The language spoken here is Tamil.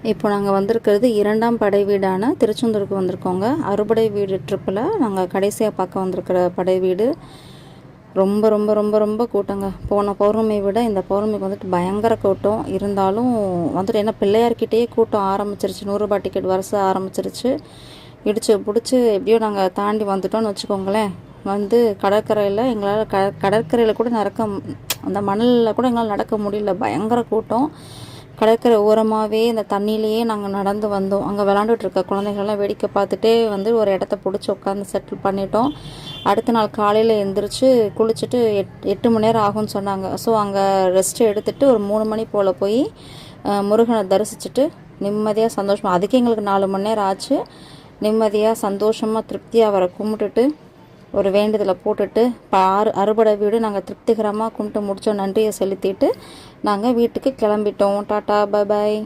இப்போ நாங்கள் வந்திருக்கிறது 2ஆம் படை வீடான திருச்செந்தூருக்கு வந்திருக்கோங்க. அறுபடை வீடு ட்ரிப்பில் நாங்கள் கடைசியாக பார்க்க வந்திருக்கிற படை வீடு. ரொம்ப ரொம்ப ரொம்ப ரொம்ப கூட்டங்க. போன பௌர்ணமியை விட இந்த பௌர்ணமிக்கு வந்துட்டு பயங்கர கூட்டம். இருந்தாலும் வந்துட்டு என்ன பிள்ளையார்கிட்டேயே கூட்டம் ஆரம்பிச்சிருச்சு. 100 ரூபாய் டிக்கெட் வரிசை ஆரம்பிச்சிருச்சு. இடிச்சு பிடிச்சி எப்படியோ நாங்கள் தாண்டி வந்துட்டோம்னு வச்சுக்கோங்களேன். வந்து கடற்கரையில் எங்களால் கடற்கரையில் கூட அந்த மணலில் கூட எங்களால் நடக்க முடியல. பயங்கர கூட்டம். கடற்கரை ஓரமாகவே இந்த தண்ணியிலேயே நாங்கள் நடந்து வந்தோம். அங்கே விளாண்டுட்டு இருக்க குழந்தைகள்லாம் வேடிக்கை பார்த்துட்டே வந்து ஒரு இடத்த பிடிச்சி உட்காந்து செட்டில் பண்ணிட்டோம். அடுத்த நாள் காலையில் எழுந்திரிச்சு குளிச்சுட்டு 8 மணி நேரம் ஆகும்னு சொன்னாங்க. ஸோ அங்கே ரெஸ்ட் எடுத்துகிட்டு ஒரு 3 மணி போல் போய் முருகனை தரிசிச்சுட்டு நிம்மதியாக சந்தோஷமாக, அதுக்கு எங்களுக்கு 4 மணி நேரம் ஆச்சு. நிம்மதியாக சந்தோஷமாக திருப்தியாக அவரை கும்பிட்டுட்டு ஒரு வேண்டுதலை போட்டுட்டு அறுபடை வீடு நாங்கள் திருப்திகரமாக கும்பிட்டு முடித்தோம். நன்றியை செலுத்திட்டு நாங்கள் வீட்டுக்கு கிளம்பிட்டோம். Tata, bye bye.